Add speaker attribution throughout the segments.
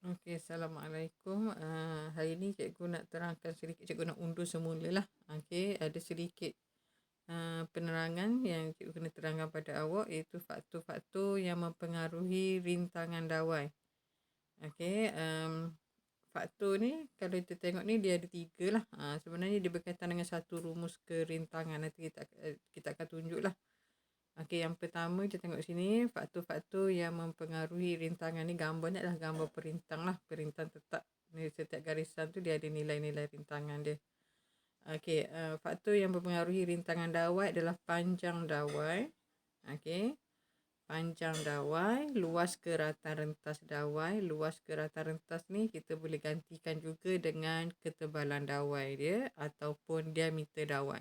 Speaker 1: Okey, Assalamualaikum. Hari ni cikgu nak terangkan sedikit, cikgu nak undur semula lah. Okey, ada sedikit penerangan yang cikgu kena terangkan pada awak, iaitu faktor-faktor yang mempengaruhi rintangan dawai. Okey, faktor ni kalau kita tengok ni dia ada 3 lah. Sebenarnya dia berkaitan dengan satu rumus kerintangan. Nanti kita akan tunjuk lah. Okey, yang pertama kita tengok sini, faktor-faktor yang mempengaruhi rintangan ni, gambar ni adalah gambar perintang lah, perintang tetap. Ni setiap garisan tu dia ada nilai-nilai rintangan dia. Okey, faktor yang mempengaruhi rintangan dawai adalah panjang dawai. Okey, panjang dawai, luas keratan rentas dawai. Luas keratan rentas ni kita boleh gantikan juga dengan ketebalan dawai dia ataupun diameter dawai.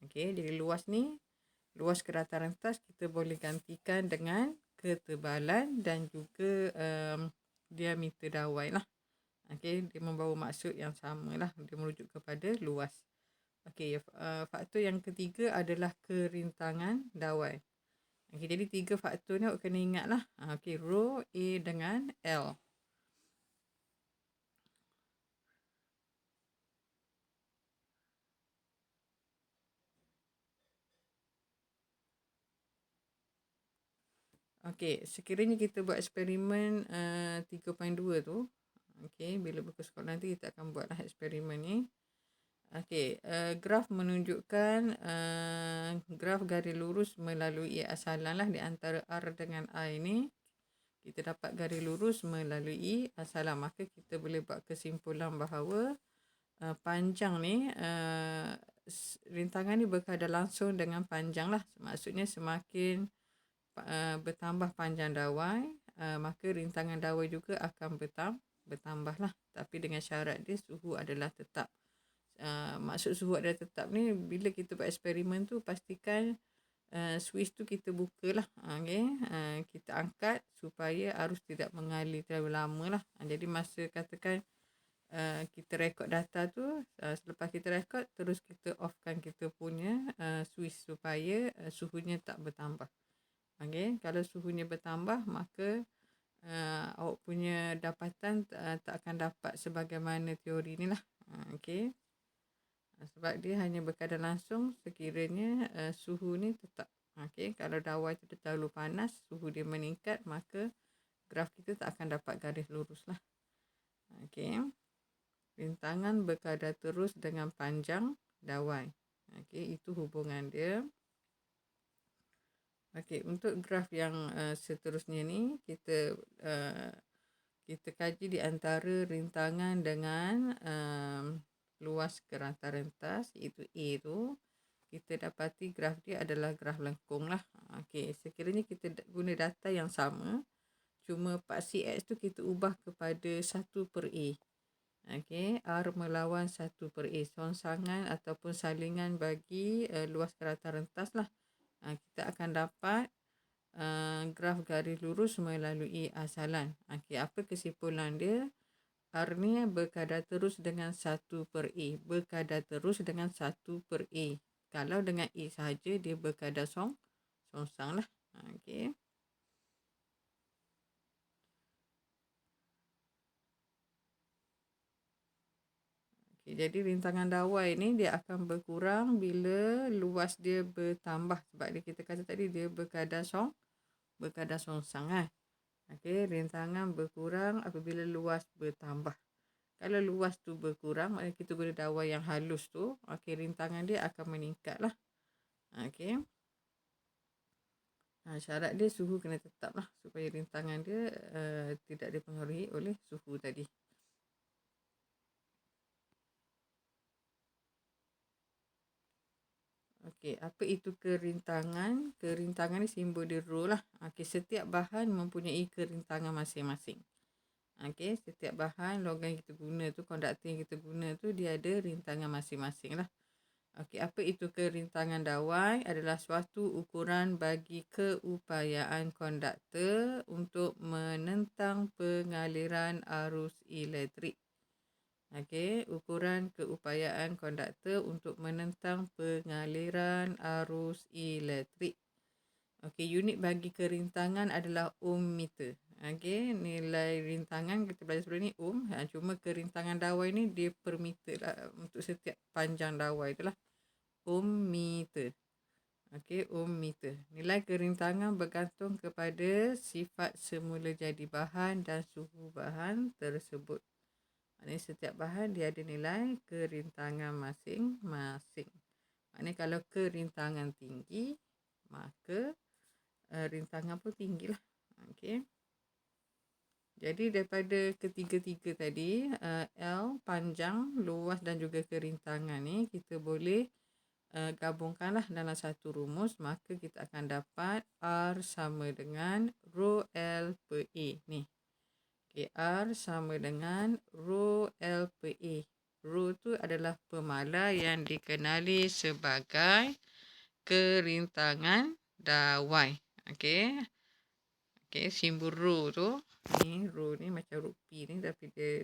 Speaker 1: Okey, jadi luas keratan rentas kita boleh gantikan dengan ketebalan dan juga diameter dawai lah. Okey, dia membawa maksud yang sama lah. Dia merujuk kepada luas. Okey, faktor yang ketiga adalah kerintangan dawai. Okey, jadi 3 faktor ni awak kena ingat lah. Okey, rho, A dengan L. Okey, sekiranya kita buat eksperimen 3.2 tu. Okey, bila buku sekolah nanti kita akan buatlah eksperimen ni. Okey, graf menunjukkan graf garis lurus melalui asalan lah di antara R dengan I ni. Kita dapat garis lurus melalui asalan. Maka kita boleh buat kesimpulan bahawa panjang ni, rintangan ni berkadar langsung dengan panjang lah. Maksudnya semakin bertambah panjang dawai, maka rintangan dawai juga akan bertambah lah. Tapi dengan syarat dia suhu adalah tetap. Maksud suhu adalah tetap ni, bila kita buat eksperimen tu pastikan switch tu kita buka lah. Okay? Kita angkat supaya arus tidak mengalir terlalu lama lah. Jadi masa katakan kita rekod data tu, selepas kita rekod terus kita offkan kita punya switch supaya suhunya tak bertambah. Okay? Kalau suhunya bertambah, maka awak punya dapatan tak akan dapat sebagaimana teori ni lah. Okay? Sebab dia hanya berkadar langsung sekiranya suhu ni tetap. Okay? Kalau dawai tu terlalu panas, suhu dia meningkat, maka graf kita tak akan dapat garis lurus lah. Okay? Rintangan berkadar terus dengan panjang dawai. Okay? Itu hubungan dia. Okey, untuk graf yang seterusnya ni, kita kaji di antara rintangan dengan luas keratan rentas, iaitu A tu. Kita dapati graf dia adalah graf lengkung lah. Okey, sekiranya kita guna data yang sama, cuma paksi X tu kita ubah kepada 1/A. Okey, R melawan 1/A. Songsangan ataupun salingan bagi luas keratan rentas lah. Kita akan dapat graf garis lurus melalui asalan. Okey, apa kesimpulan dia? R ni berkadar terus dengan 1/A. Berkadar terus dengan 1/A. Kalau dengan A sahaja, dia berkadar songsang lah. Okey. Okay, jadi rintangan dawai ni dia akan berkurang bila luas dia bertambah. Sebab kita kata tadi dia berkadar songsang kan. Okey, rintangan berkurang apabila luas bertambah. Kalau luas tu berkurang, maknanya kita guna dawai yang halus tu, okey, rintangan dia akan meningkat lah. Okey. Syarat dia suhu kena tetap lah supaya rintangan dia tidak dipengaruhi oleh suhu tadi. Okey, apa itu kerintangan? Kerintangan ni simbol dia rho lah. Okey, setiap bahan mempunyai kerintangan masing-masing. Okey, setiap bahan logam yang kita guna tu, konduktor yang kita guna tu, dia ada rintangan masing-masing lah. Okey, apa itu kerintangan dawai? Adalah suatu ukuran bagi keupayaan konduktor untuk menentang pengaliran arus elektrik. Okey, ukuran keupayaan konduktor untuk menentang pengaliran arus elektrik. Okey, unit bagi kerintangan adalah ohm meter. Okey, nilai rintangan kita belajar sebelum ni cuma kerintangan dawai ni dia per meter lah untuk setiap panjang dawai itulah. Meter. Okey, meter. Nilai kerintangan bergantung kepada sifat semula jadi bahan dan suhu bahan tersebut. Maknanya setiap bahan dia ada nilai kerintangan masing-masing. Maknanya kalau kerintangan tinggi, maka rintangan pun tinggilah. Okey. Jadi daripada ketiga-tiga tadi, L, panjang, luas dan juga kerintangan ni, kita boleh gabungkanlah dalam satu rumus. Maka kita akan dapat R sama dengan rho L per A ni. Okay, R sama dengan rho L per A. Rho tu adalah pemalar yang dikenali sebagai kerintangan dawai. Okay. Okay, simbol rho tu. Ni rho ni macam rupi ni tapi dia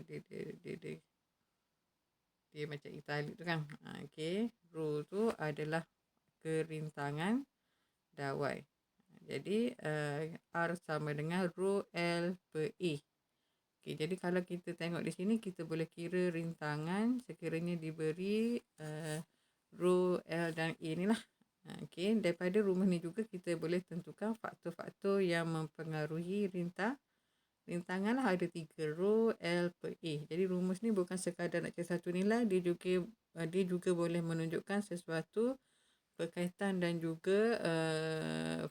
Speaker 1: macam italik tu kan. Okay, rho tu adalah kerintangan dawai. Jadi R sama dengan rho L per A. Okay, jadi kalau kita tengok di sini kita boleh kira rintangan sekiranya diberi rho L dan A ni lah. Okay, daripada rumus ni juga kita boleh tentukan faktor-faktor yang mempengaruhi rintangan lah. Ada 3 rho L per A. Jadi rumus ni bukan sekadar nak cari satu nilai, dia juga boleh menunjukkan sesuatu berkaitan dan juga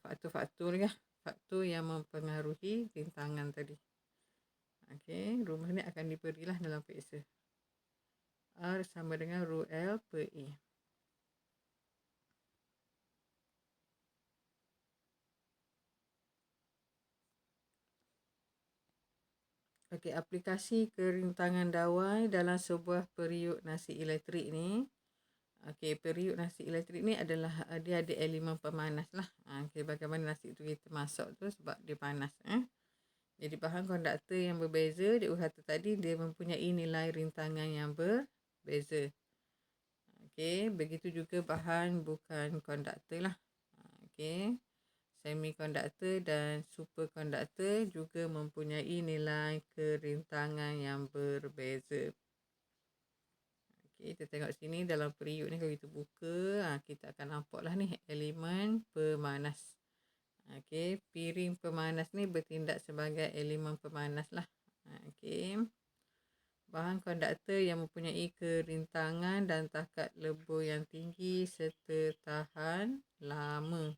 Speaker 1: faktor-faktor ya, faktor yang mempengaruhi rintangan tadi. Okey, rumus ni akan diberilah dalam peksa. R sama dengan rho L per A. Okey, aplikasi kerintangan dawai dalam sebuah periuk nasi elektrik ni. Okey, periuk nasi elektrik ni adalah dia ada elemen pemanas lah. Okey, bagaimana nasi tu kita masak tu sebab dia panas. Jadi bahan konduktor yang berbeza, cikgu kata tadi dia mempunyai nilai rintangan yang berbeza. Okey, begitu juga bahan bukan konduktor lah. Okey. Semikonduktor dan superkonduktor juga mempunyai nilai kerintangan yang berbeza. Okey, kita tengok sini dalam periuk ni kalau kita buka, kita akan nampaklah ni elemen pemanas. Okey, piring pemanas ni bertindak sebagai elemen pemanas lah. Okey. Bahan konduktor yang mempunyai kerintangan dan takat lebur yang tinggi serta tahan lama.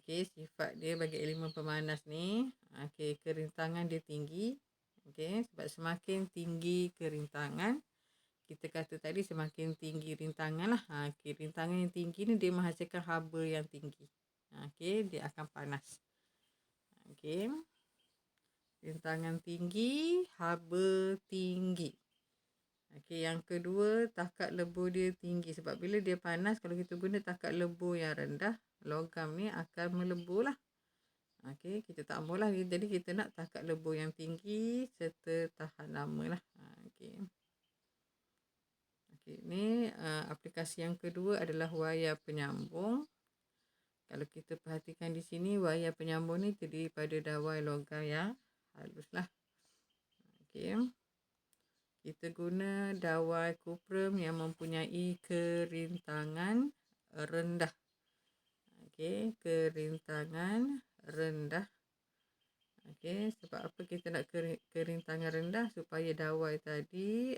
Speaker 1: Okey, sifat dia bagi elemen pemanas ni, okey, kerintangan dia tinggi. Okey, sebab semakin tinggi kerintangan, kita kata tadi semakin tinggi rintangan lah. Okey, rintangan yang tinggi ni dia menghasilkan haba yang tinggi. Okey, dia akan panas. Okey. Rintangan tinggi, haba tinggi. Okey, yang kedua, takat lebur dia tinggi. Sebab bila dia panas, kalau kita guna takat lebur yang rendah, logam ni akan melebur lah. Okey, kita tak maulah. Jadi kita nak takat lebur yang tinggi serta tahan lama lah. Okey. Okey, ni aplikasi yang kedua adalah wayar penyambung. Kalau kita perhatikan di sini, wayar penyambung ni terdiri pada dawai logam yang halus lah. Okey. Kita guna dawai kuprum yang mempunyai kerintangan rendah. Okey, kerintangan rendah. Okey, sebab apa kita nak kerintangan rendah? Supaya dawai tadi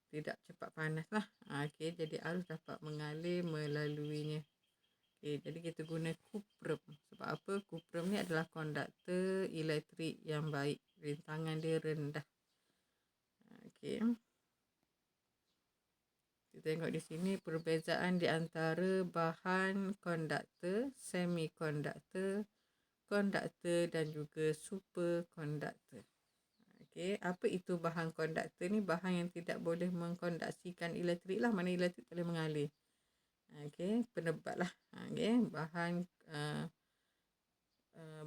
Speaker 1: tidak cepat panas lah. Okey, jadi arus dapat mengalir melaluinya. Okey, jadi kita guna kuprum. Sebab apa? Kuprum ni adalah konduktor elektrik yang baik. Rintangan dia rendah. Okey. Kita tengok di sini perbezaan di antara bahan konduktor, semikonduktor, konduktor dan juga superkonduktor. Okey, apa itu bahan konduktor ni? Bahan yang tidak boleh mengkonduksikan elektrik lah, mana elektrik tak boleh mengalir. Okey, penebat lah. Okey, bahan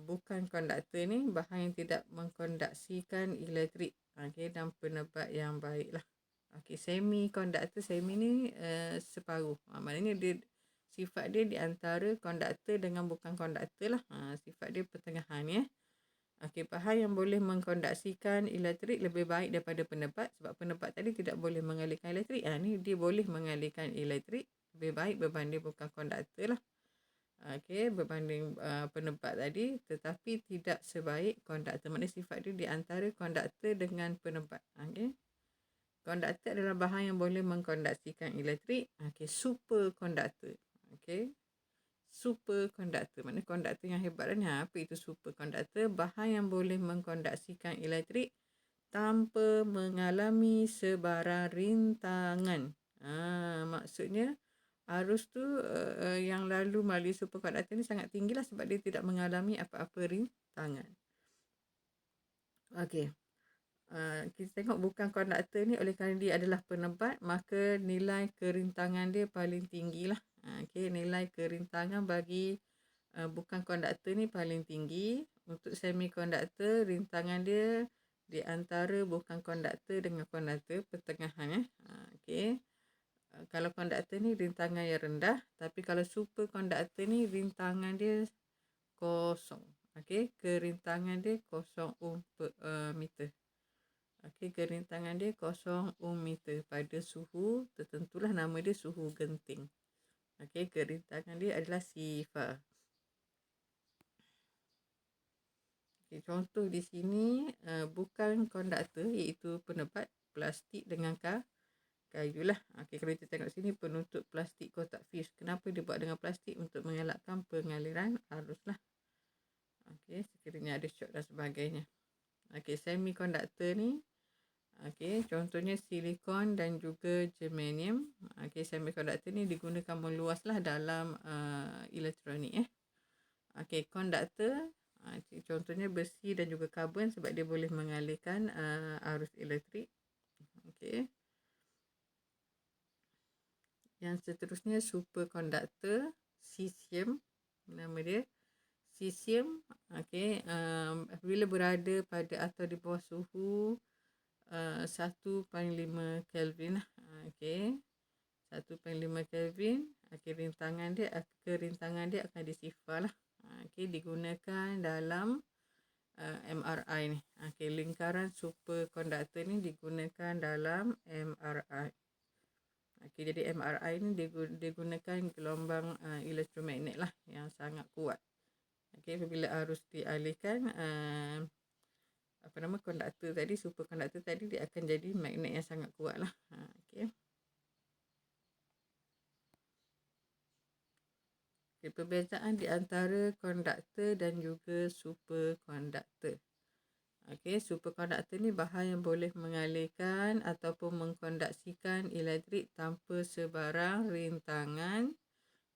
Speaker 1: bukan konduktor ni bahan yang tidak mengkonduksikan elektrik. Okey, dan penebat yang baik lah. Okey, semikonduktor, semi ni separuh. Maknanya dia sifat dia di antara konduktor dengan bukan konduktor lah. Sifat dia pertengahan ya. Okey, bahan yang boleh mengkondaksikan elektrik lebih baik daripada penebat sebab penebat tadi tidak boleh mengalirkan elektrik. Ni dia boleh mengalirkan elektrik lebih baik berbanding bukan konduktor lah. Okey, berbanding penebat tadi tetapi tidak sebaik konduktor. Maknanya sifat dia di antara konduktor dengan penebat. Okey. Konduktor adalah bahan yang boleh mengkondaksikan elektrik. Okey, superkonduktor. Okey. Superkonduktor. Maknanya konduktor yang hebat ni. Apa itu superkonduktor? Bahan yang boleh mengkondaksikan elektrik tanpa mengalami sebarang rintangan. Maksudnya arus tu yang lalu melalui superkonduktor ni sangat tinggi lah sebab dia tidak mengalami apa-apa rintangan. Okey. Kita tengok bukan konduktor ni oleh kerana dia adalah penebat, maka nilai kerintangan dia paling tinggi lah. Okey, nilai kerintangan bagi bukan konduktor ni paling tinggi. Untuk semikonduktor, rintangan dia di antara bukan konduktor dengan konduktor pertengahan. Okey. Kalau konduktor ni rintangan yang rendah, tapi kalau superkonduktor ni rintangan dia kosong. Okey, kerintangan dia 0 ohm per meter. Okey, kerintangan dia 0 ohm meter pada suhu tertentulah, nama dia suhu genting. Okey, kerintangan dia adalah sifar. Okey, contoh di sini bukan konduktor iaitu penebat plastik dengan kayu lah. Okey, kalau kita tengok sini penutup plastik kotak fish. Kenapa dia buat dengan plastik? Untuk mengelakkan pengaliran arus lah. Okey, sekiranya ada shock dan sebagainya. Okey, semikonduktor ni okey, contohnya silikon dan juga germanium. Okey, semikonduktor ni digunakan meluaslah dalam elektronik. Okey, konduktor contohnya besi dan juga karbon sebab dia boleh mengalirkan arus elektrik. Okey. Yang seterusnya superkonduktor cesium, nama dia cesium. Okey, apabila berada pada atau di bawah suhu 1.5 Kelvin lah. Okey. 1.5 Kelvin. Kerintangan dia akan disifar lah. Okey, digunakan dalam MRI ni. Okey, lingkaran superkonduktor ni digunakan dalam MRI. Okey, jadi MRI ni digunakan gelombang elektromagnet lah yang sangat kuat. Okey, apabila arus dialihkan konduktor tadi, superkonduktor tadi, dia akan jadi magnet yang sangat kuat lah. Okey. Okay, perbezaan di antara konduktor dan juga superkonduktor. Okey, superkonduktor ni bahan yang boleh mengalirkan ataupun mengkondaksikan elektrik tanpa sebarang rintangan.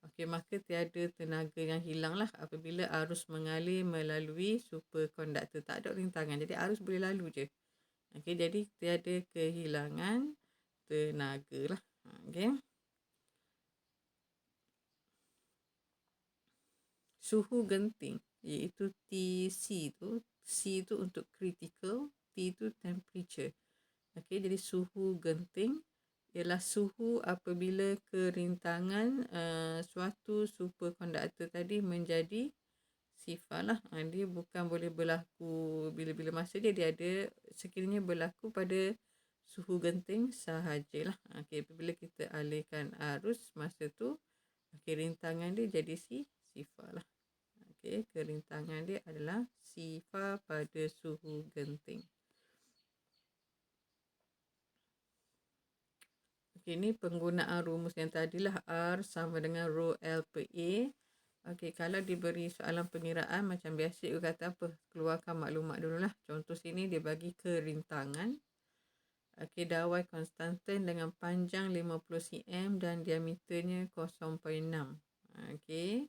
Speaker 1: Okey, maka tiada tenaga yang hilang lah apabila arus mengalir melalui superkonduktor. Tak ada rintangan, jadi arus boleh lalu je. Okey, jadi tiada kehilangan tenaga lah. Okey. Suhu genting iaitu TC tu. C tu untuk critical, T tu temperature. Okey, jadi suhu genting ialah suhu apabila kerintangan suatu superkonduktor tadi menjadi sifar lah. Dia bukan boleh berlaku bila-bila masa dia ada sekiranya berlaku pada suhu genting sahajalah. Okey, apabila kita alihkan arus masa tu, kerintangan dia jadi sifar lah. Okey, kerintangan dia adalah sifar pada suhu genting. Okey, ni penggunaan rumus yang tadilah R sama dengan rho L per A. Okey, kalau diberi soalan pengiraan macam biasa dia kata apa? Keluarkan maklumat dululah. Contoh sini dia bagi kerintangan. Okey, dawai konstantan dengan panjang 50 cm dan diameternya 0.6. Okey.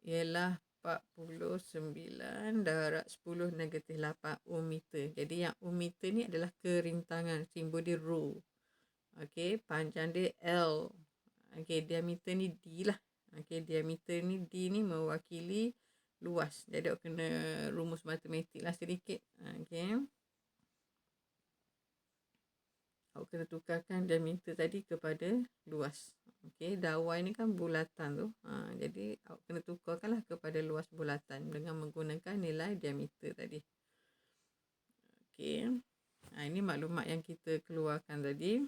Speaker 1: Ialah 49 darab 10 negatif 8 ohm meter. Jadi yang ohm meter ni adalah kerintangan, simbol dia rho. Okey, panjang dia L. Okey, diameter ni D lah. Okey, diameter ni D ni mewakili luas. Jadi awak kena rumus matematik lah sedikit. Okey. Awak kena tukarkan diameter tadi kepada luas. Okey, dawai ni kan bulatan tu. Jadi awak kena tukarkanlah kepada luas bulatan dengan menggunakan nilai diameter tadi. Okey. Ini maklumat yang kita keluarkan tadi.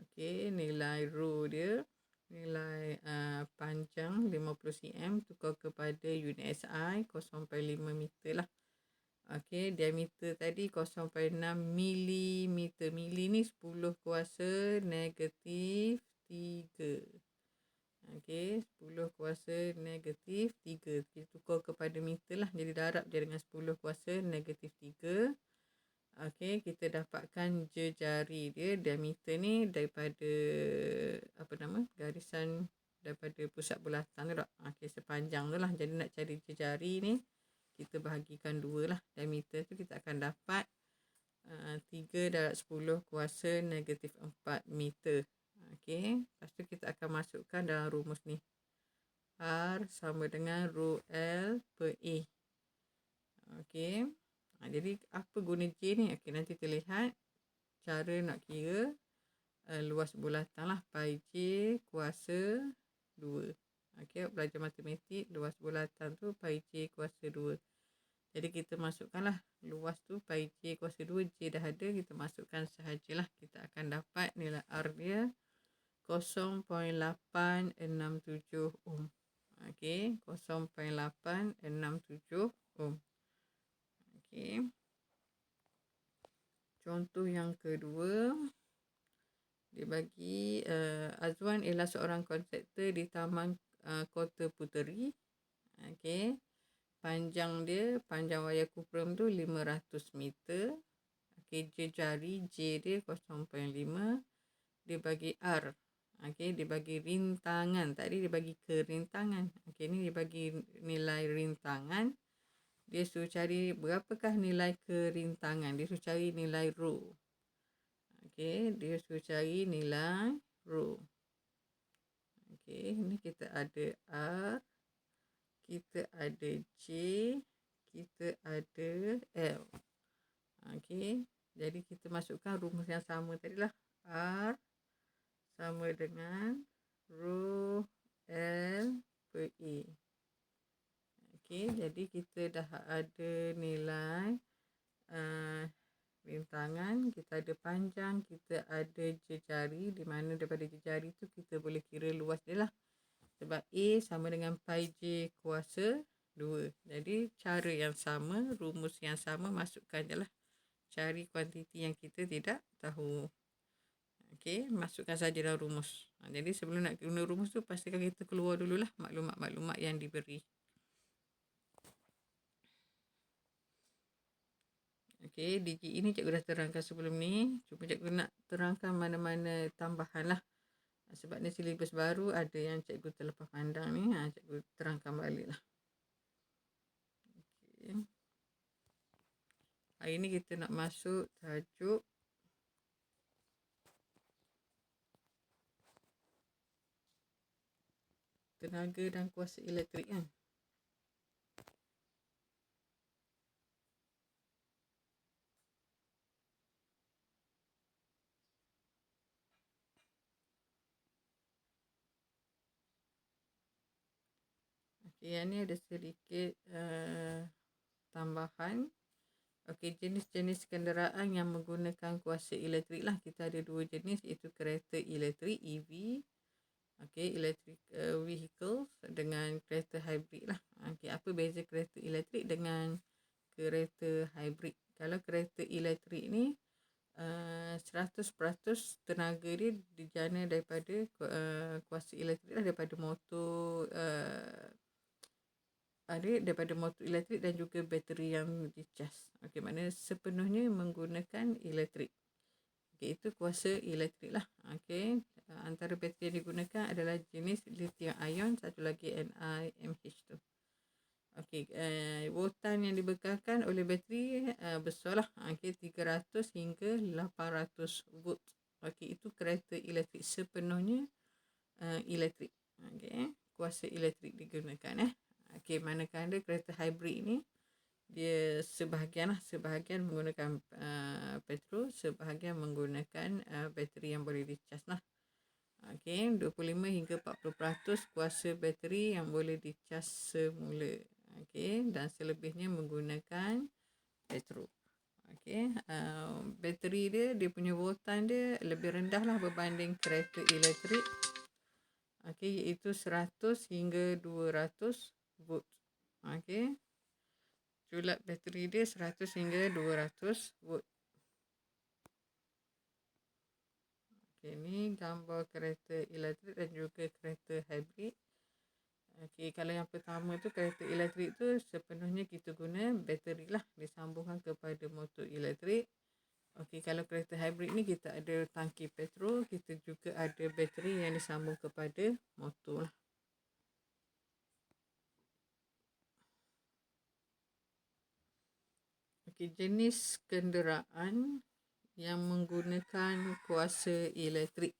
Speaker 1: Okey, nilai rho dia, nilai panjang 50 cm tukar kepada unit SI 0.5 meter lah. Okey, diameter tadi 0.6 milimeter. Mili ni 10 kuasa negatif 3. Okey, 10 kuasa negatif 3. Kita tukar kepada meter lah. Jadi darab je dengan 10 kuasa negatif 3. Okey, kita dapatkan jejari dia, diameter ni daripada garisan daripada pusat bulatan tu tak. Okey, sepanjang tu lah. Jadi nak cari jejari ni, kita bahagikan 2 lah. Diameter tu kita akan dapat 3 darab 10 kuasa negatif 4 meter. Okey, lepas tu kita akan masukkan dalam rumus ni. R sama dengan rho L per A. Okey. Jadi apa guna J ni? Okey, nanti kita lihat cara nak kira luas bulatan lah. Pi J kuasa 2. Okey, belajar matematik, luas bulatan tu pi J kuasa 2. Jadi kita masukkanlah luas tu pi J kuasa 2. J dah ada, kita masukkan sahajalah. Kita akan dapat nilai R dia 0.867 ohm. Okey, 0.867 ohm. Okey. Contoh yang kedua, dia bagi Azwan ialah seorang kontraktor di Taman Kota Puteri. Okey. Panjang wayar kuprum tu 500 meter. Okey, jejari J dia 0.5. Dia bagi R. Okey, dia bagi rintangan. Tadi dia bagi kerintangan. Okey, ni dia bagi nilai rintangan. Dia suruh cari berapakah nilai kerintangan. Dia suruh cari nilai rho. Okey, dia suruh cari nilai rho. Okey, ni kita ada R, kita ada J, kita ada L. Okey, jadi kita masukkan rumus yang sama tadi lah. R sama dengan rho L per A. Okey, jadi kita dah ada nilai rintangan, kita ada panjang, kita ada jejari, di mana daripada jejari tu kita boleh kira luas dia lah. Sebab A sama dengan pi J kuasa 2. Jadi cara yang sama, rumus yang sama, masukkan je lah. Cari kuantiti yang kita tidak tahu. Okey, masukkan saja dalam rumus. Jadi sebelum nak guna rumus tu, pastikan kita keluar dululah maklumat-maklumat yang diberi. Okey, digit ini cikgu dah terangkan sebelum ni. Cuma cikgu nak terangkan mana-mana tambahan lah. Sebab ni silibus baru, ada yang cikgu terlepas pandang ni. Cikgu terangkan balik lah. Okey. Hari ni kita nak masuk tajuk tenaga dan kuasa elektrik kan. Okey, yang ni ada sedikit tambahan. Okey, jenis-jenis kenderaan yang menggunakan kuasa elektrik lah. Kita ada 2 jenis, iaitu kereta elektrik EV. Okey, electric vehicles dengan kereta hybrid lah. Okey, apa beza kereta elektrik dengan kereta hybrid? Kalau kereta elektrik ni 100% tenaga dia dijana daripada kuasa elektrik lah, daripada motor daripada motor elektrik dan juga bateri yang dicas. Okey, maknanya sepenuhnya menggunakan elektrik. Okey, itu kuasa elektrik lah. Okey, antara bateri yang digunakan adalah jenis lithium ion, satu lagi NiMH tu. Okey, voltan yang dibekalkan oleh bateri besar lah. Okey, 300 hingga 800 volt. Okey, itu kereta elektrik sepenuhnya elektrik. Okey, kuasa elektrik digunakan. Okey, manakala kereta hybrid ni dia sebahagian menggunakan petrol, sebahagian menggunakan bateri yang boleh dicas lah. Okey, 25 hingga 40% kuasa bateri yang boleh dicas semula. Okey, dan selebihnya menggunakan petrol. Okey, bateri dia punya voltan dia lebih rendah lah berbanding kereta elektrik. Okey, iaitu 100 hingga 200 volt. Okey, julat bateri dia 100 hingga 200 volt. Okey, ni gambar kereta elektrik dan juga kereta hybrid. Okey, kalau yang pertama tu kereta elektrik tu sepenuhnya kita guna bateri lah disambungkan kepada motor elektrik. Okey, kalau kereta hybrid ni kita ada tangki petrol, kita juga ada bateri yang disambung kepada motor lah. Okey, jenis kenderaan yang menggunakan kuasa elektrik.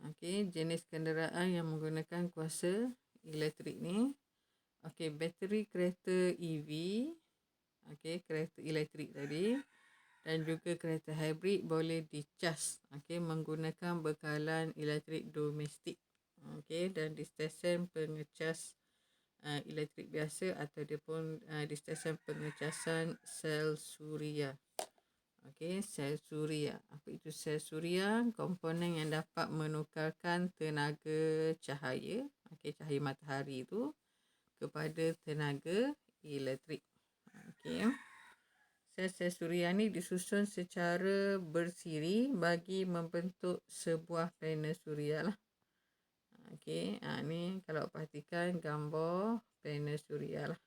Speaker 1: Okey, jenis kenderaan yang menggunakan kuasa elektrik ni. Okey, bateri kereta EV. Okey, kereta elektrik tadi. Dan juga kereta hybrid boleh dicas. Okey, menggunakan bekalan elektrik domestik. Okey, dan di stesen pengecas elektrik biasa ataupun di stesen pengecasan sel suria. Okey, sel suria. Apa itu sel suria? Komponen yang dapat menukarkan tenaga cahaya, cahaya matahari itu kepada tenaga elektrik. Okey. Sel-sel suria ni disusun secara bersiri bagi membentuk sebuah panel suria lah. Okey, ni kalau perhatikan gambar panel suria lah.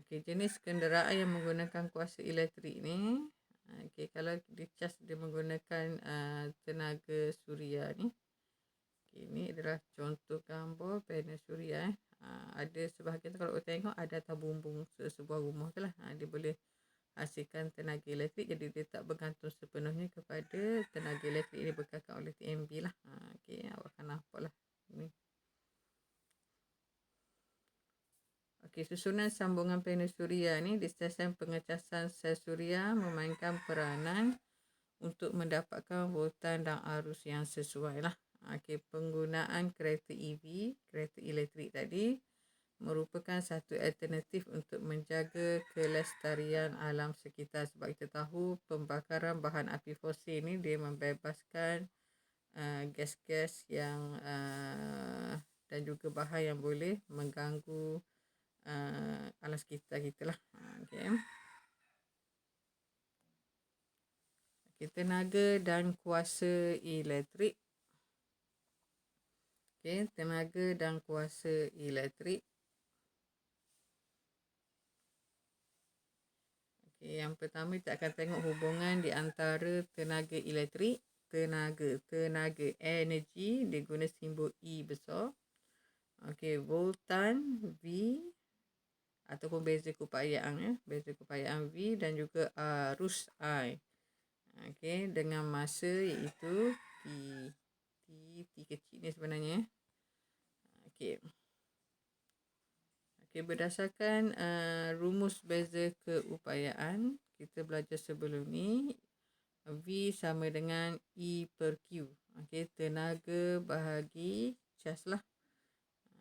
Speaker 1: Okey, jenis kenderaan yang menggunakan kuasa elektrik ni, okey, kalau dicas dia menggunakan tenaga suria ni. Okey, ni adalah contoh gambar panel suria. Ada sebahagian kalau tengok ada atas bumbung sebuah rumah tu lah. Dia boleh hasilkan tenaga elektrik, jadi dia tak bergantung sepenuhnya kepada tenaga elektrik ini bekalkan oleh TMB lah. Okey, awak akan nampak lah ni. Okey, susunan sambungan panel suria ni di stesen pengecasan sel suria memainkan peranan untuk mendapatkan voltan dan arus yang sesuai lah. Okey, penggunaan kereta EV, kereta elektrik tadi merupakan satu alternatif untuk menjaga kelestarian alam sekitar, sebab kita tahu pembakaran bahan api fosil ni dia membebaskan gas-gas yang dan juga bahan yang boleh mengganggu alam sekitar kita lah. Okay. Tenaga dan kuasa elektrik. Okay, tenaga dan kuasa elektrik. Okay, yang pertama kita akan tengok hubungan di antara tenaga elektrik, tenaga energi, dia guna simbol E besar. Okay, voltan V ataupun beza keupayaan, beza keupayaan V dan juga arus I. Okay, dengan masa iaitu T kecil ni sebenarnya. Okay. Okay, berdasarkan rumus beza keupayaan kita belajar sebelum ni, V sama dengan E per Q. Okay, tenaga bahagi cas lah.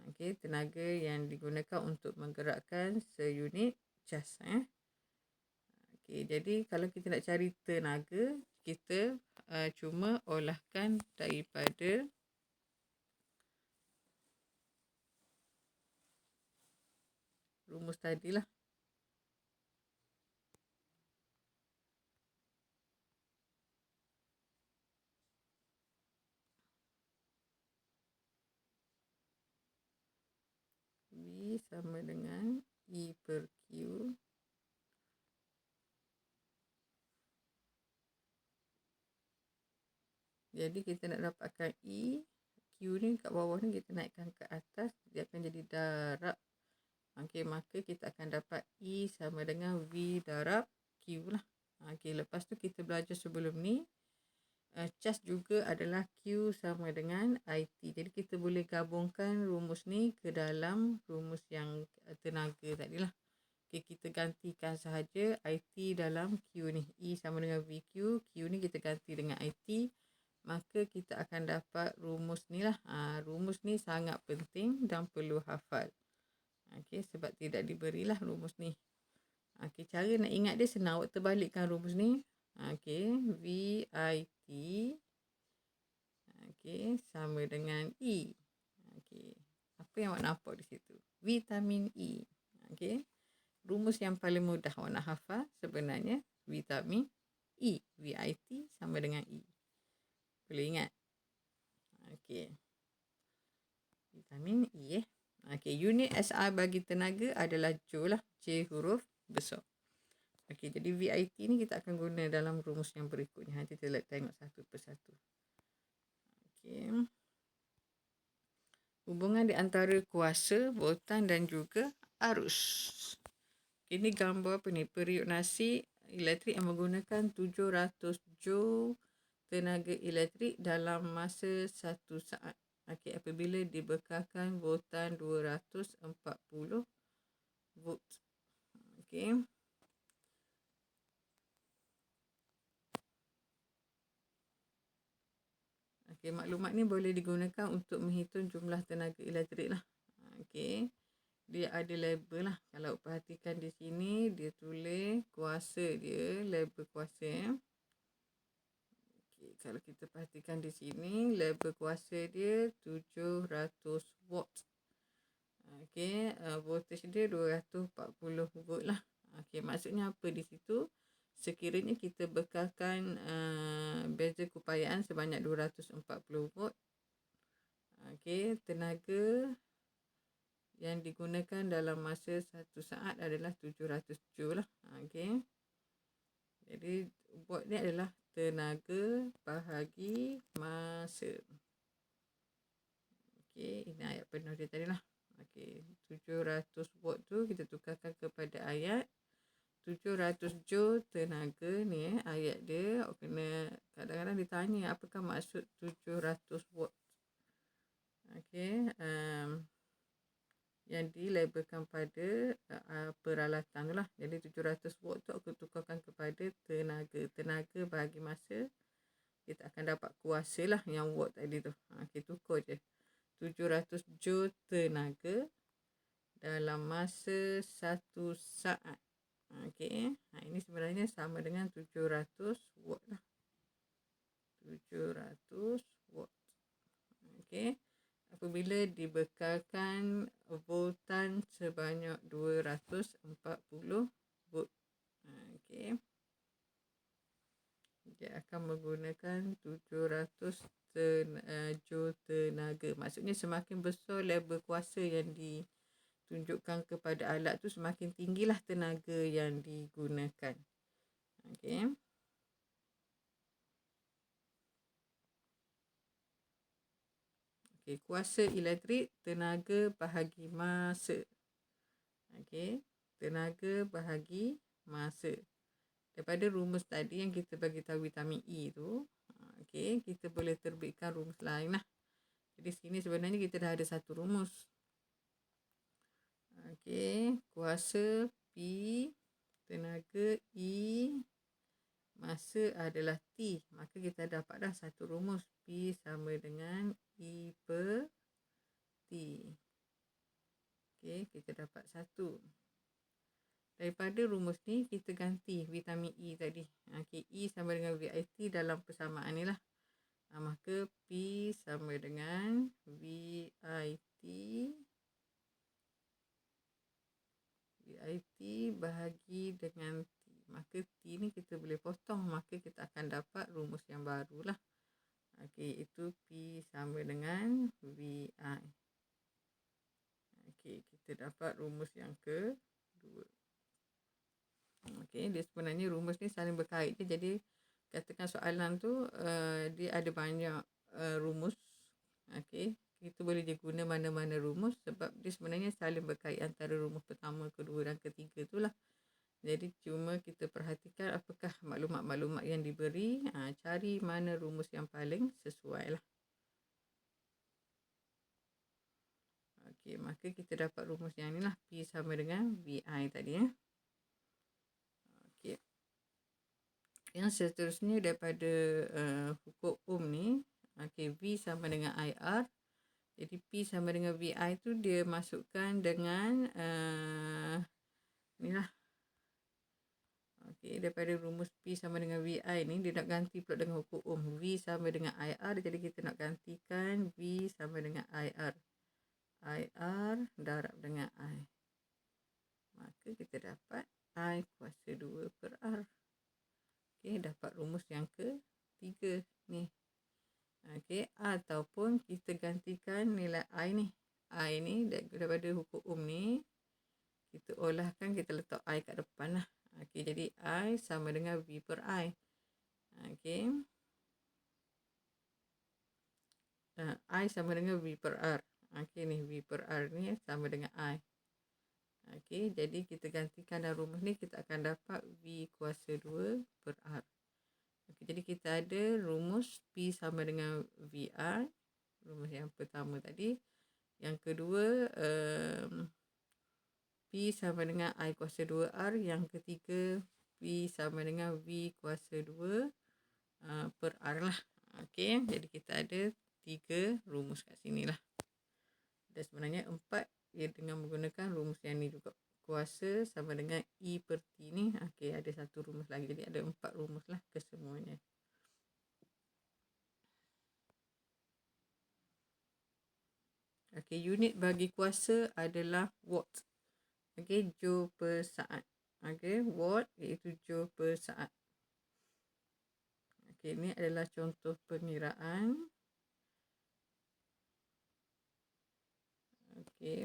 Speaker 1: Okay, tenaga yang digunakan untuk menggerakkan seunit cas. Okay, jadi kalau kita nak cari tenaga, kita cuma olahkan daripada rumus tadi lah. V sama dengan E per Q. Jadi kita nak dapatkan E, Q ni kat bawah ni kita naikkan ke atas, dia akan jadi darab. Okey, maka kita akan dapat E sama dengan V darab Q lah. Okey, lepas tu kita belajar sebelum ni, cas juga adalah Q sama dengan IT. Jadi kita boleh gabungkan rumus ni ke dalam rumus yang tenaga tadi lah. Okay, kita gantikan sahaja IT dalam Q ni. E sama dengan VQ. Q ni kita ganti dengan IT. Maka kita akan dapat rumus ni lah. Rumus ni sangat penting dan perlu hafal. Okey, sebab tidak diberilah rumus ni. Okey, cara nak ingat dia senang. Awak terbalikkan rumus ni. Okey, VIT sama dengan E. Okey, apa yang awak nampak di situ? Vitamin E. Okey, rumus yang paling mudah awak nak hafal sebenarnya vitamin E. VIT sama dengan E. Boleh ingat? Okey, vitamin E. Okey, unit SI bagi tenaga adalah Joule lah. J huruf besar. Okey, jadi VIT ni kita akan guna dalam rumus yang berikutnya. Nanti kita tengok satu persatu. Okey. Hubungan di antara kuasa, voltan dan juga arus. Ini gambar apa ni? Periuk nasi elektrik yang menggunakan 700 joule tenaga elektrik dalam masa 1 saat. Okey, apabila dibekalkan voltan 240 volt. Okey. Okey, maklumat ni boleh digunakan untuk menghitung jumlah tenaga elektrik lah. Okey. Dia ada label lah. Kalau perhatikan di sini, dia tulis kuasa dia, label kuasa. Okey, kalau kita perhatikan di sini, label kuasa dia 700 watt. Okey, voltage dia 240 volt lah. Okey, maksudnya apa di situ? Sekiranya kita bekalkan beza keupayaan sebanyak 240 volt. Okey, tenaga yang digunakan dalam masa 1 saat adalah 700 joule lah. Okey. Jadi watt ni adalah tenaga bahagi masa. Okey, ini ayat penuh dia tadi lah. Okey, 700 watt tu kita tukarkan kepada ayat 700 joule tenaga ni ayat dia. Kena kadang-kadang ditanya apakah maksud 700 watt. Okey, yang dilabelkan pada peralatan tu lah. Jadi 700 watt tu aku tukarkan kepada tenaga. Tenaga bahagi masa, kita akan dapat kuasa lah yang watt tadi tu. Kita tukar je. 700 joule tenaga dalam masa 1 saat. Okey. Ini sebenarnya sama dengan 700 watt lah. 700 watt. Okey. Apabila dibekalkan voltan sebanyak 240 volt. Okey. Dia akan menggunakan 700 joule tenaga. Maksudnya semakin besar label kuasa yang ditunjukkan kepada alat tu, semakin tinggilah tenaga yang digunakan. Okey. Okey, kuasa elektrik tenaga bahagi masa. Okey, tenaga bahagi masa. Daripada rumus tadi yang kita bagi tahu vitamin E tu, okey, kita boleh terbitkan rumus lain lah. Jadi sini sebenarnya kita dah ada satu rumus. Okey, kuasa P, tenaga E, masa adalah T. Maka kita dapat dah satu rumus. P sama dengan E per T. Okey, kita dapat satu. Daripada rumus ni, kita ganti vitamin E tadi. Okey, E sama dengan VIT dalam persamaan ni lah. Maka P sama dengan VIT bahagi dengan T. Maka T ni kita boleh potong. Maka kita akan dapat rumus yang baru lah. Okey, itu P sama dengan VI. Okey, kita dapat rumus yang kedua. Okey, dia sebenarnya rumus ni saling berkait je. Jadi katakan soalan tu dia ada banyak rumus. Okey, kita boleh je guna mana-mana rumus sebab dia sebenarnya saling berkait antara rumus pertama, kedua dan ketiga tu lah. Jadi cuma kita perhatikan apakah maklumat-maklumat yang diberi, cari mana rumus yang paling sesuai lah. Okey, maka kita dapat rumus yang ni lah. P sama dengan VI tadi ya. Okey. Yang seterusnya daripada hukum Ohm ni, okey, V sama dengan IR Jadi P sama dengan VI tu dia masukkan dengan inilah. Okey, daripada rumus P sama dengan VI ni, dia nak ganti pula dengan hukum Ohm. V sama dengan IR, jadi kita nak gantikan V sama dengan IR. IR darab dengan I. Maka kita dapat I kuasa 2 per R. Okey, dapat rumus yang ketiga ni. Okey, ataupun kita gantikan nilai I ni. I ni daripada hukum Ohm ni, kita olahkan, kita letak I kat depan lah. Okey, jadi I sama dengan V per I. Okey. I sama dengan V per R. Okey ni, V per R ni sama dengan I. Okey, jadi kita gantikan dalam rumus ni, kita akan dapat V kuasa 2 per R. Okey, jadi kita ada rumus P sama dengan VI. Rumus yang pertama tadi. Yang kedua, P sama dengan I kuasa 2R. Yang ketiga, P sama dengan V kuasa 2 per R lah. Okey, jadi kita ada 3 rumus kat sini lah. Dan sebenarnya 4 ia dengan menggunakan rumus yang ni juga. Kuasa sama dengan E per T ni. Okey, ada satu rumus lagi. Jadi ada 4 rumus lah kesemuanya. Okey, unit bagi kuasa adalah watt. Okey, joule per saat. Okey, watt iaitu joule per saat. Okey, ini adalah contoh pengiraan. Okey.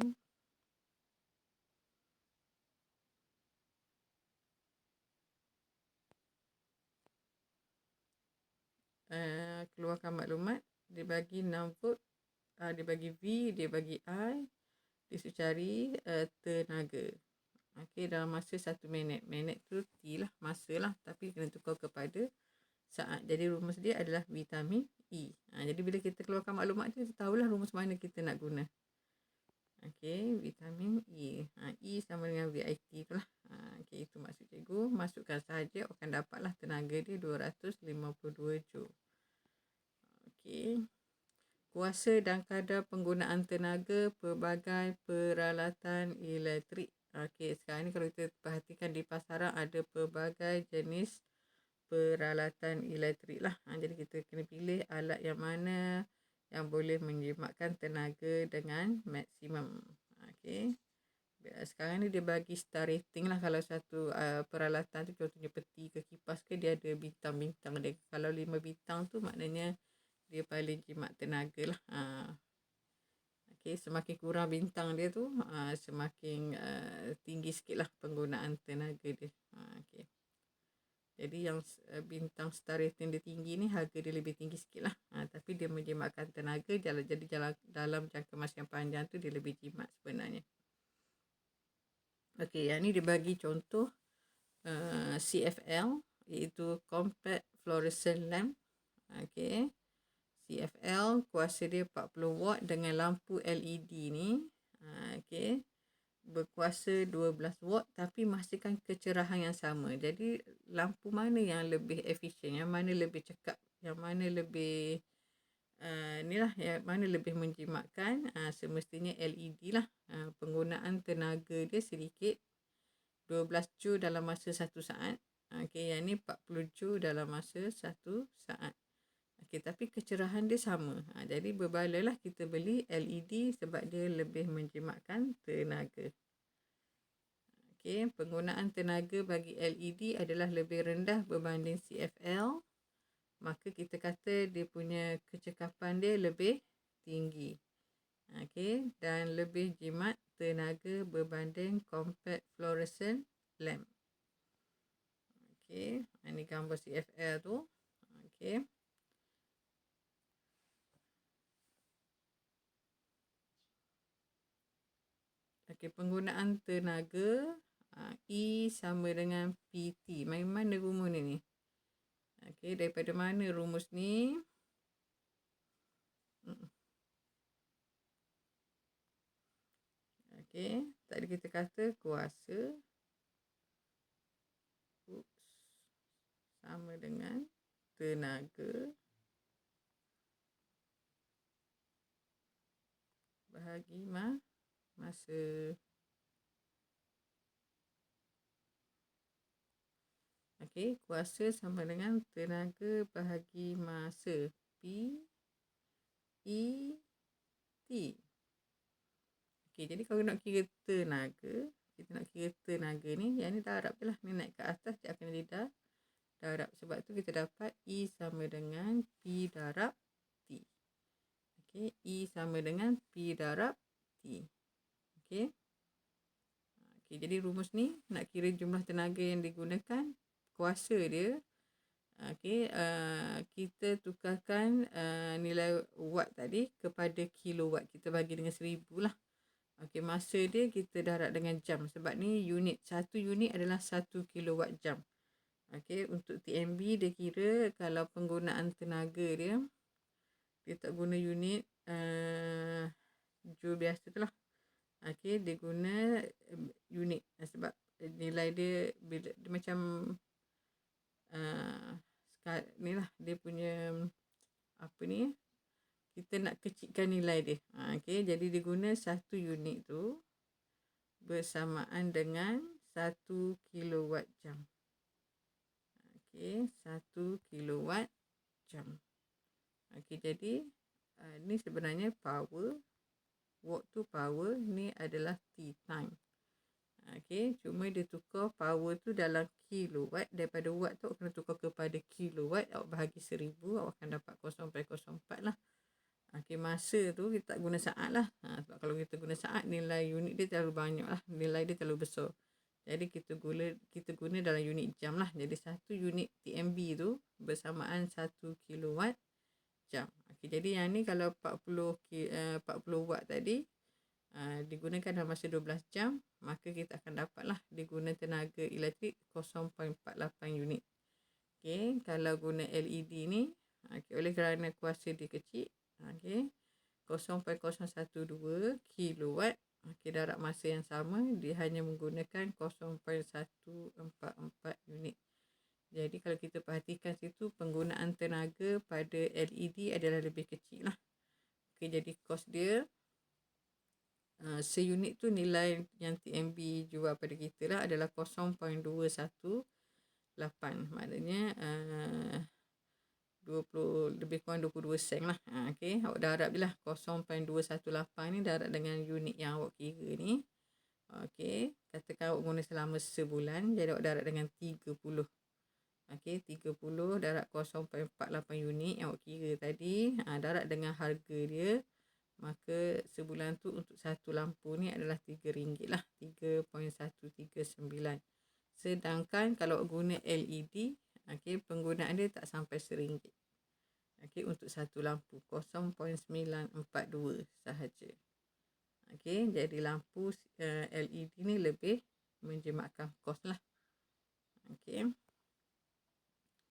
Speaker 1: Keluarkan maklumat. Dia bagi 6 volt. Dia bagi V, dia bagi I. Dia suruh cari tenaga. Okey, dalam masa 1 minit. Minit tu T lah, masa lah. Tapi kena tukar kepada saat. Jadi rumus dia adalah vitamin E. Jadi bila kita keluarkan maklumat tu, kita tahulah rumus mana kita nak guna. Okey, vitamin E. E sama dengan VIT tu lah. Okey, itu maksud cikgu. Masukkan sahaja, akan dapatlah tenaga dia 252 joule. Okey. Kuasa dan kadar penggunaan tenaga pelbagai peralatan elektrik. Okey, sekarang ni kalau kita perhatikan di pasaran ada pelbagai jenis peralatan elektrik lah. Jadi kita kena pilih alat yang mana yang boleh menjimatkan tenaga dengan maksimum. Okey. Sekarang ni dia bagi star rating lah. Kalau satu peralatan tu contohnya peti ke kipas ke, dia ada bintang-bintang dia. Kalau 5 bintang tu maknanya dia paling jimat tenaga lah. Okey, semakin kurang bintang dia tu, semakin tinggi sikit lah penggunaan tenaga dia. Okey. Jadi yang bintang star rating dia tinggi ni, harga dia lebih tinggi sikit lah. Tapi dia menjimatkan tenaga, jadi dalam jangka masa yang panjang tu dia lebih jimat sebenarnya. Okey, yang ni dia bagi contoh CFL, iaitu Compact Fluorescent Lamp. Okey. CFL kuasa dia 40 watt dengan lampu LED ni. Okey. Berkuasa 12 watt tapi menghasilkan kecerahan yang sama. Jadi lampu mana yang lebih efisien, yang mana lebih cekap, yang mana lebih inilah, yang mana lebih menjimatkan, semestinya LED lah. Penggunaan tenaga dia sedikit, 12 joule dalam masa 1 saat. Okey, yang ni 40 joule dalam masa 1 saat. Okey, tapi kecerahan dia sama. Jadi berbalalah kita beli LED sebab dia lebih menjimatkan tenaga. Okey, penggunaan tenaga bagi LED adalah lebih rendah berbanding CFL. Maka kita kata dia punya kecekapan dia lebih tinggi. Okey, dan lebih jimat tenaga berbanding compact fluorescent lamp. Okey, ini gambar CFL tu. Okey. Okey, penggunaan tenaga E sama dengan PT. Mana rumus ni? Okey, daripada mana rumus ni? Okey, tadi kita kata kuasa sama dengan tenaga bahagi masa. Okey, kuasa sama dengan tenaga bahagi masa. P-E-T. Okey, jadi kalau nak kira tenaga, kita nak kira tenaga ni, yang ni darab je lah. Ni naik ke atas, dia akan jadi darab. Sebab tu kita dapat E sama dengan P darab T. Okey, E sama dengan P darab T. Okey. Okey, jadi rumus ni nak kira jumlah tenaga yang digunakan, kuasa dia. Okey, kita tukarkan nilai watt tadi kepada kilowatt. Kita bagi dengan 1000 lah. Okey, masa dia kita darab dengan jam. Sebab ni unit. Satu unit adalah 1 kilowatt jam. Okey, untuk TMB dia kira kalau penggunaan tenaga dia tak guna unit joule biasa tu lah. Okey, dia guna unit. Sebab nilai dia bila dia macam ni lah dia punya apa ni, kita nak kecilkan nilai dia. Okey, jadi dia guna 1 unit tu bersamaan dengan 1 kilowatt jam. Okey, 1 kilowatt jam. Okey, jadi ni sebenarnya power. Watt tu power, ni adalah T, time. Okey, cuma dia tukar power tu dalam kilowatt. Daripada watt tu awak kena tukar kepada kilowatt. Awak bahagi 1000, awak akan dapat 0.04 lah. Okey, masa tu kita tak guna saat lah. Sebab kalau kita guna saat, nilai unit dia terlalu banyak lah. Nilai dia terlalu besar. Jadi kita guna dalam unit jam lah. Jadi 1 unit TMB tu bersamaan 1 kilowatt jam. Okey, jadi yang ni kalau 40 watt tadi, digunakan dalam masa 12 jam, maka kita akan dapatlah diguna tenaga elektrik 0.48 unit. Okey, kalau guna LED ni, oleh kerana kuasa dia kecil, 0.012 kilowatt. Okey, darab masa yang sama, dia hanya menggunakan 0.144 unit. Jadi kalau kita perhatikan situ, penggunaan tenaga pada LED adalah lebih kecil lah. Okey, jadi kos dia seunit tu nilai yang TMB jual pada kita lah adalah 0.218. Maknanya 20 lebih kurang 22 sen lah. Okey, awak darab je lah 0.218 ni darab dengan unit yang awak kira ni. Okey, katakan awak guna selama sebulan, jadi awak darab dengan 30. Okey, 30 darab 0.48 unit yang awak kira tadi, darab dengan harga dia. Maka sebulan tu untuk satu lampu ni adalah RM3 lah. 3.139. Sedangkan kalau guna LED, okey, penggunaan dia tak sampai RM1. Okey, untuk satu lampu 0.942 sahaja. Okey, jadi lampu LED ni lebih menjimatkan kos lah.